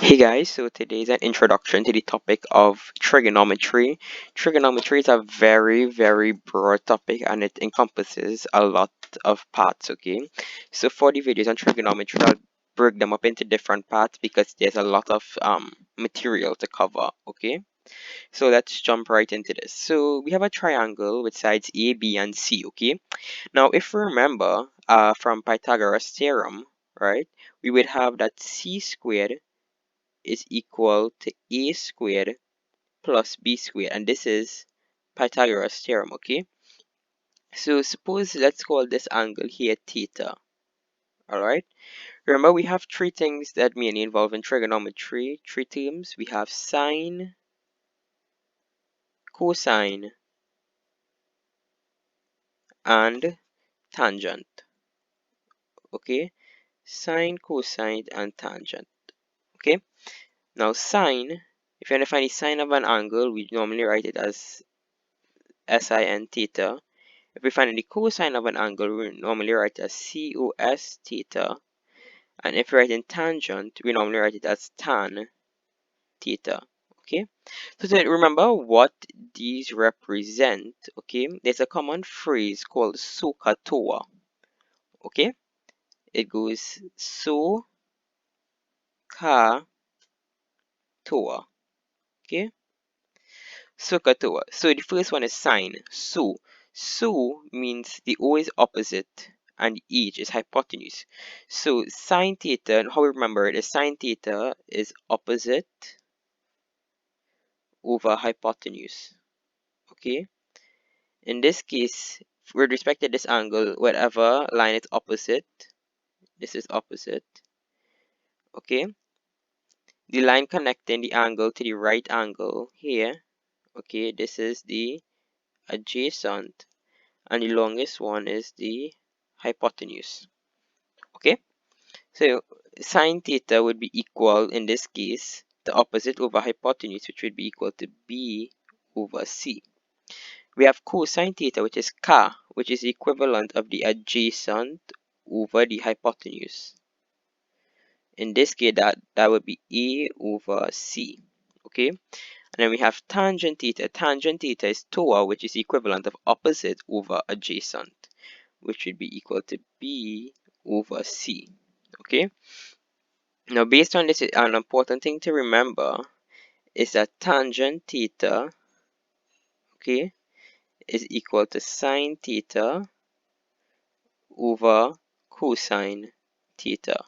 Hey guys, so today is an introduction to the topic of trigonometry. Trigonometry is a very broad topic and it encompasses a lot of parts, okay? So for the videos on trigonometry, I'll break them up into different parts because there's a lot of material to cover, okay? So let's jump right into this. So we have a triangle with sides A, B, and C, okay? Now if we remember from Pythagoras theorem, right, we would have that C squared is equal to a squared plus b squared, and this is Pythagoras theorem, okay? So suppose let's call this angle here theta. All right, remember we have three things that mainly involve in trigonometry, three terms. We have sine, cosine, and tangent. Okay, sine, cosine, and tangent. Okay, now sine, if you want to find the sine of an angle, we normally write it as sin theta. If we find the cosine of an angle, we normally write it as cos theta. And if we write in tangent, we normally write it as tan theta. Okay, so to remember what these represent, okay, there's a common phrase called SOHCAHTOA. Okay, it goes SOHCAHTOA. Okay, SOHCAHTOA. So the first one is sine. So means the O is opposite and H is hypotenuse. So sine theta, and how we remember it is sine theta is opposite over hypotenuse. Okay. In this case, with respect to this angle, whatever line is opposite, this is opposite. Okay. The line connecting the angle to the right angle here. Okay, this is the adjacent, and the longest one is the hypotenuse. Okay, so sine theta would be equal in this case the opposite over hypotenuse, which would be equal to b over c. We have cosine theta, which is ka, which is the equivalent of the adjacent over the hypotenuse. In this case, that would be a over c. Okay, and then we have tangent theta. Tangent theta is toa, which is the equivalent of opposite over adjacent, which would be equal to b over c. Okay, now based on this, an important thing to remember is that tangent theta, okay, is equal to sine theta over cosine theta.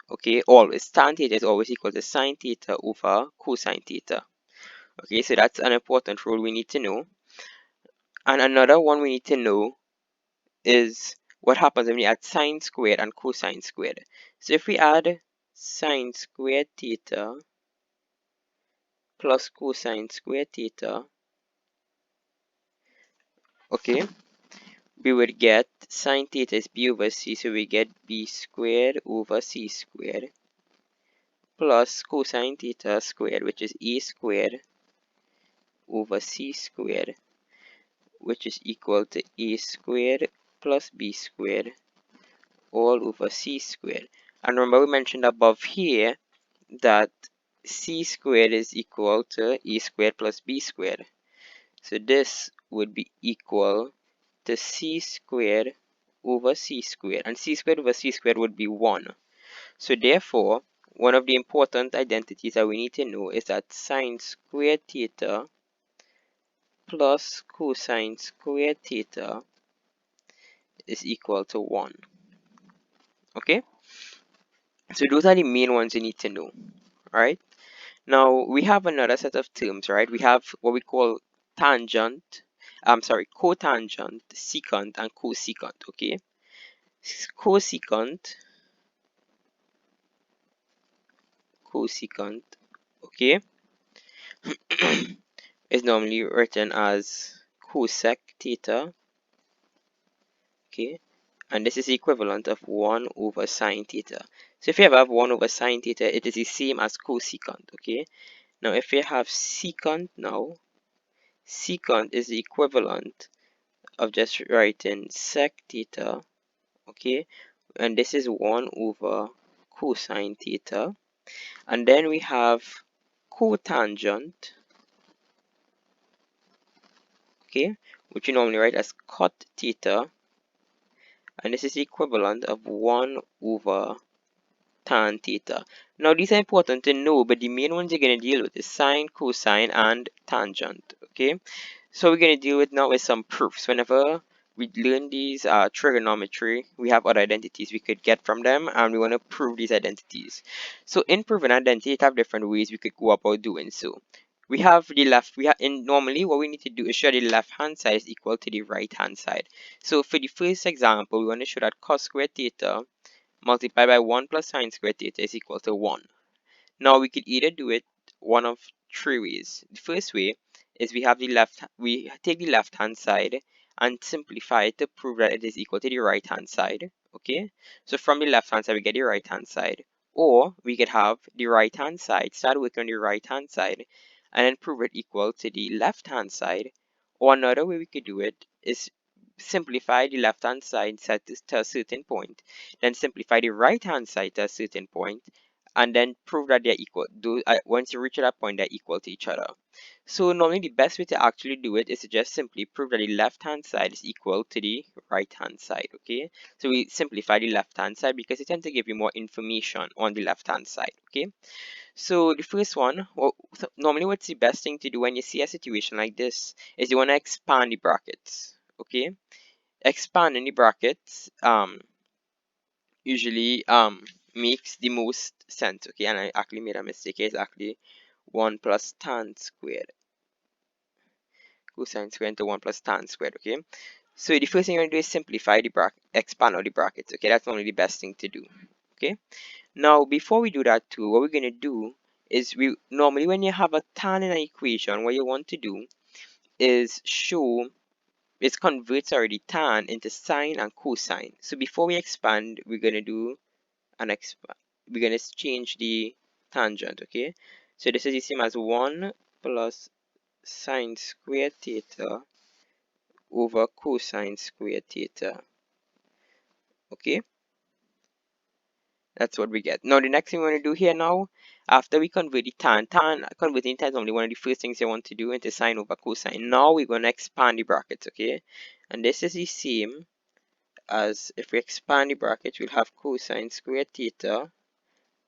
Okay, always tan theta is always equal to sine theta over cosine theta. Okay, so that's an important rule we need to know. And another one we need to know is what happens when we add sine squared and cosine squared. So if we add sine squared theta plus cosine squared theta, okay, we would get sine theta is b over c, so we get b squared over c squared plus cosine theta squared, which is a squared over c squared, which is equal to a squared plus b squared all over c squared. And remember we mentioned above here that c squared is equal to a squared plus b squared. So this would be equal to c squared over c squared, and c squared over c squared would be 1. So therefore, one of the important identities that we need to know is that sine squared theta plus cosine squared theta is equal to 1. Okay? So those are the main ones you need to know. Right? Now we have another set of terms, right? We have what we call tangent, cotangent, secant, and cosecant, okay? Cosecant, okay, is normally written as cosec theta, okay? And this is the equivalent of 1 over sine theta. So if you have 1 over sine theta, it is the same as cosecant, okay? Now if you have secant now, secant is the equivalent of just writing sec theta, okay? And this is 1 over cosine theta. And then we have cotangent, okay, which you normally write as cot theta, and this is the equivalent of 1 over tan theta. Now these are important to know, but the main ones you're going to deal with is sine, cosine, and tangent, okay? So we're going to deal with now with some proofs. Whenever we learn these trigonometry, we have other identities we could get from them, and we want to prove these identities. So in proving identity, we have different ways we could go about doing so. We have the left, normally what we need to do is show the left hand side is equal to the right hand side. So for the first example, we want to show that cos squared theta multiplied by 1 plus sine squared theta is equal to 1. Now we could either do it one of three ways. The first way is we take the left hand side and simplify it to prove that it is equal to the right hand side. Okay, so from the left hand side we get the right hand side, or we could have the right hand side, start working on the right hand side, and then prove it equal to the left hand side. Or another way we could do it is simplify the left hand side set to a certain point, then simplify the right hand side to a certain point, and then prove that they're equal. Once you reach that point, they're equal to each other. So normally the best way to actually do it is to just simply prove that the left hand side is equal to the right hand side. Okay, so we simplify the left hand side because it tends to give you more information on the left hand side. Okay, so the first one, so normally what's the best thing to do when you see a situation like this is you want to expand the brackets. Okay, expanding the brackets usually makes the most sense. Okay, and I actually made a mistake. It's actually 1 plus tan squared, cosine squared into 1 plus tan squared. Okay, so the first thing you're going to do is simplify the bracket, expand out the brackets. Okay, that's normally the best thing to do. Okay, now before we do that too, what we're going to do is we normally, when you have a tan in an equation, what you want to do is show it converts already tan into sine and cosine. So before we expand, we're going to do an expand. We're going to change the tangent. Okay, so this is the same as 1 plus sine squared theta over cosine squared theta. Okay, that's what we get. Now the next thing we want to do here now, after we convert the converting tan is only one of the first things you want to do into sine over cosine. Now we're going to expand the brackets. Okay, and this is the same as if we expand the brackets, we'll have cosine squared theta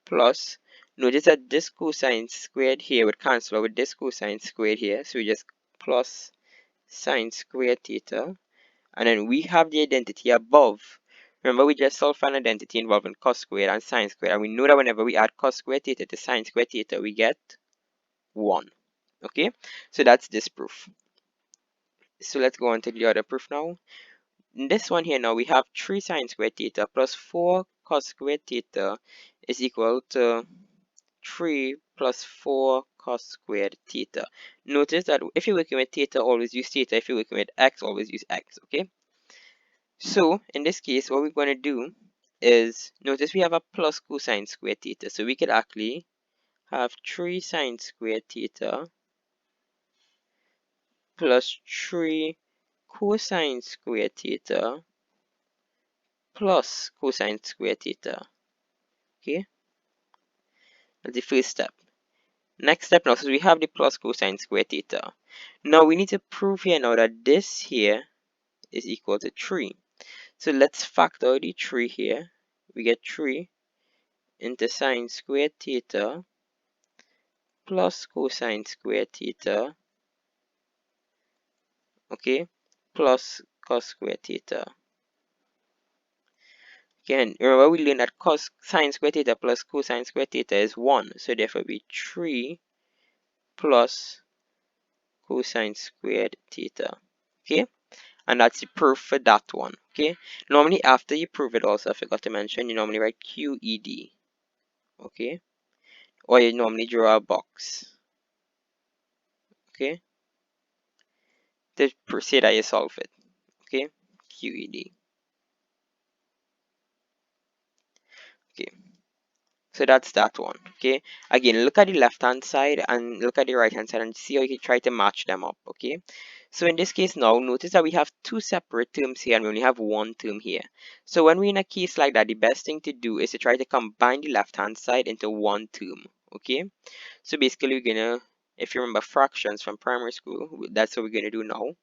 plus, notice that this cosine squared here would cancel out with this cosine squared here, so we just plus sine squared theta, and then we have the identity above. Remember, we just solved for an identity involving cos squared and sine squared, and we know that whenever we add cos squared theta to sine squared theta, we get 1. Okay, so that's this proof. So let's go on to the other proof now. In this one here now, we have 3 sine squared theta plus 4 cos squared theta is equal to 3 plus 4 cos squared theta. Notice that if you're working with theta, always use theta. If you're working with x, always use x, okay? So in this case, what we're going to do is, notice we have a plus cosine squared theta. So we could actually have 3 sine squared theta plus 3 cosine squared theta plus cosine squared theta. Okay, that's the first step. Next step now, so we have the plus cosine squared theta. Now we need to prove here now that this here is equal to 3. So let's factor out the 3 here. We get 3 into sine squared theta plus cosine squared theta, okay, plus cos squared theta. Again, remember we learned that sine squared theta plus cosine squared theta is 1. So therefore be 3 plus cosine squared theta. Okay, and that's the proof for that one. Okay, normally after you prove it, also I forgot to mention, you normally write QED. Okay, or you normally draw a box. Okay, to say that you solve it. Okay, QED. Okay, so that's that one. Okay, again, look at the left hand side and look at the right hand side and see how you can try to match them up. Okay, So in this case now, notice that we have two separate terms here and we only have one term here. So when we're in a case like that, the best thing to do is to try to combine the left-hand side into one term, okay? So basically we're gonna, if you remember fractions from primary school, that's what we're gonna do now.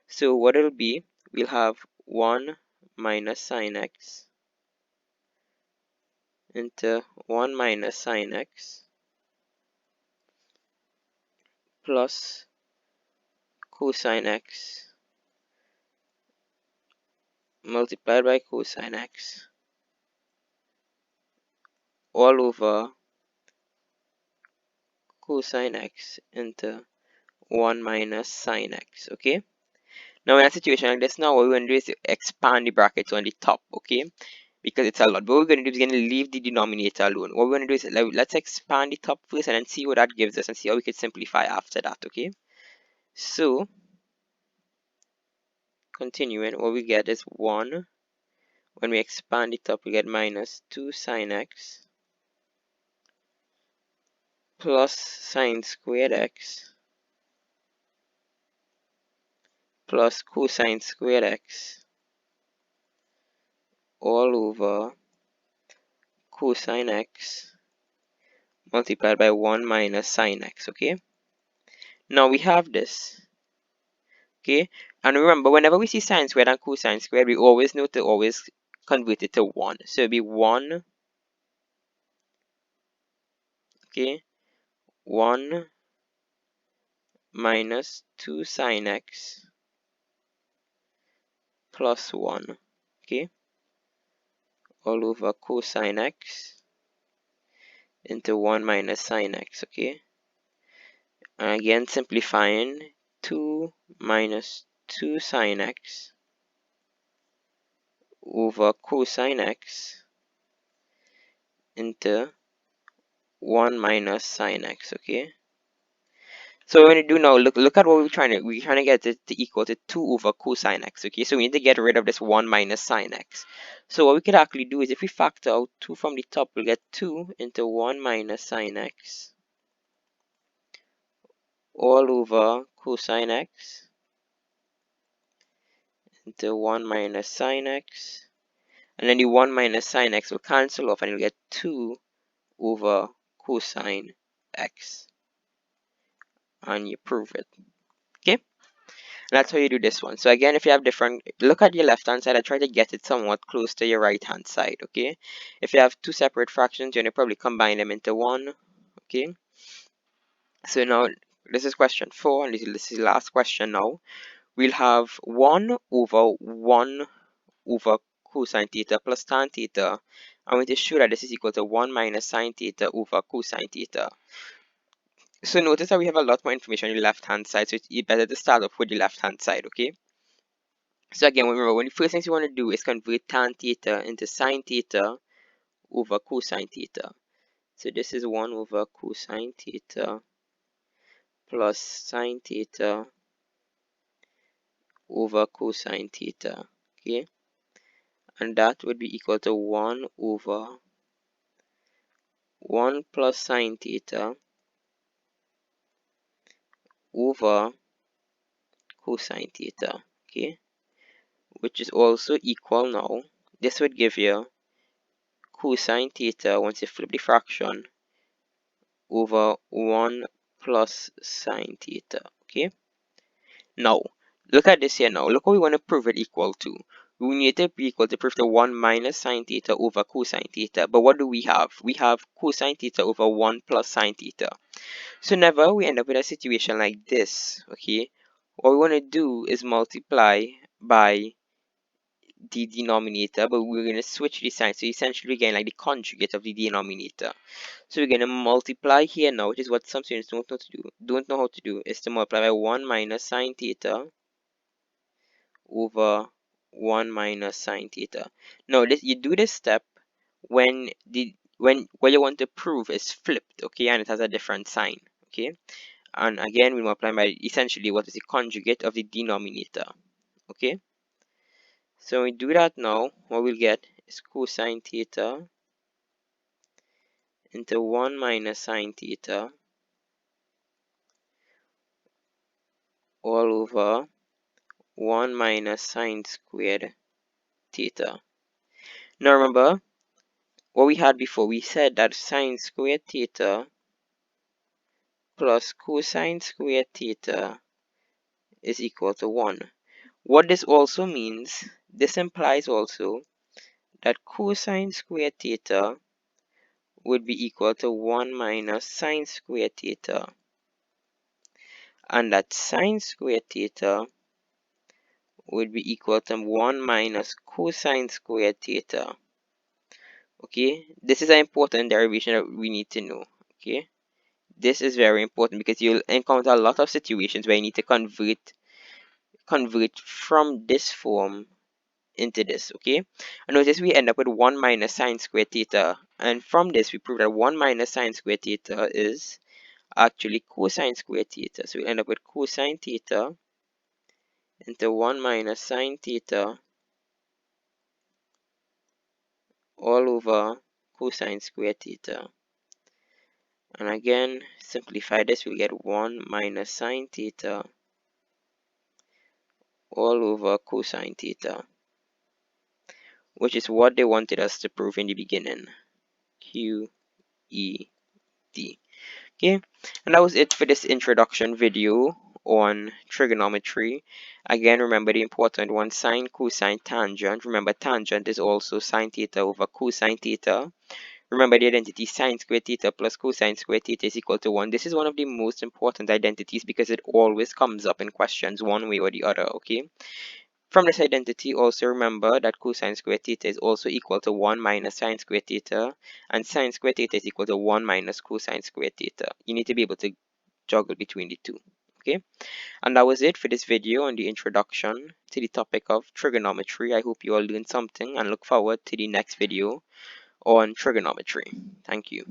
So what it'll be, we'll have 1 minus sine x into 1 minus sine x plus cosine x multiplied by cosine x all over cosine x into 1 minus sine x, okay? Now in a situation like this now, what we're going to do is to expand the brackets on the top, okay? Because it's a lot. But what we're going to do is going to leave the denominator alone. What we're going to do is let's expand the top first and then see what that gives us and see how we could simplify after that, okay? So, continuing, what we get is 1. When we expand the top, we get minus 2 sine x plus sine squared x plus cosine squared x all over cosine x multiplied by 1 minus sine x, okay? Now we have this, okay? And remember, whenever we see sine squared and cosine squared, we always know to always convert it to 1. So it'll be 1, okay? 1 minus 2 sine x plus 1, okay? All over cosine x into 1 minus sine x, okay? And again, simplifying, 2 minus 2 sine x over cosine x into 1 minus sine x, okay? So what we're going to do now, look at what we're trying to get it to equal to 2 over cosine x, okay? So we need to get rid of this 1 minus sine x. So what we could actually do is if we factor out 2 from the top, we'll get 2 into 1 minus sine x all over cosine x into 1 minus sine x. And then the 1 minus sine x will cancel off and you'll get 2 over cosine x. And you prove it, okay? That's how you do this one. So again, if you have different, look at your left hand side and try to get it somewhat close to your right hand side, okay? If you have two separate fractions, you're going to probably combine them into one, okay? So now, this is question 4, and this is the last question now. We'll have 1 over 1 over cosine theta plus tan theta. I'm going to show that this is equal to 1 minus sine theta over cosine theta. So notice that we have a lot more information on the left hand side, so it's better to start off with the left hand side, okay? So again, remember, one of the first things you want to do is convert tan theta into sine theta over cosine theta. So this is 1 over cosine theta plus sine theta over cosine theta, okay? And that would be equal to 1 over 1 plus sine theta over cosine theta, okay? Which is also equal now. This would give you cosine theta, once you flip the fraction, over 1 plus sine theta, okay? Now, look at this here now. Look what we want to prove it equal to. We need to be equal to prove the 1 minus sine theta over cosine theta. But what do we have? We have cosine theta over 1 plus sine theta. So whenever we end up in a situation like this, okay, what we want to do is multiply by the denominator, but we're going to switch the sign. So essentially, again, like the conjugate of the denominator. So we're going to multiply here now, which is what some students don't know how to do, is to multiply by 1 minus sine theta over 1 minus sine theta. Now, you do this step when what you want to prove is flipped, okay, and it has a different sign, okay. And again, we multiply by essentially what is the conjugate of the denominator, okay. So when we do that now, what we'll get is cosine theta into 1 minus sine theta all over 1 minus sine squared theta. Now remember what we had before. We said that sine squared theta plus cosine squared theta is equal to 1. What this also means, this implies also that cosine squared theta would be equal to 1 minus sine squared theta, and that sine squared theta would be equal to 1 minus cosine squared theta. Okay, this is an important derivation that we need to know. Okay, this is very important because you'll encounter a lot of situations where you need to convert from this form into this. Okay, and notice we end up with 1 minus sine squared theta, and from this we prove that 1 minus sine squared theta is actually cosine squared theta. So we end up with cosine theta into 1 minus sine theta all over cosine squared theta. And again, simplify this, we'll get 1 minus sine theta all over cosine theta, which is what they wanted us to prove in the beginning. Q, E, D. Okay, and that was it for this introduction video on trigonometry. Again, remember the important one: sine, cosine, tangent. Remember, tangent is also sine theta over cosine theta. Remember the identity sine squared theta plus cosine squared theta is equal to 1. This is one of the most important identities because it always comes up in questions one way or the other. Okay, from this identity, also remember that cosine squared theta is also equal to 1 minus sine squared theta, and sine squared theta is equal to 1 minus cosine squared theta. You need to be able to juggle between the two. Okay, and that was it for this video on the introduction to the topic of trigonometry. I hope you all learned something and look forward to the next video on trigonometry. Thank you.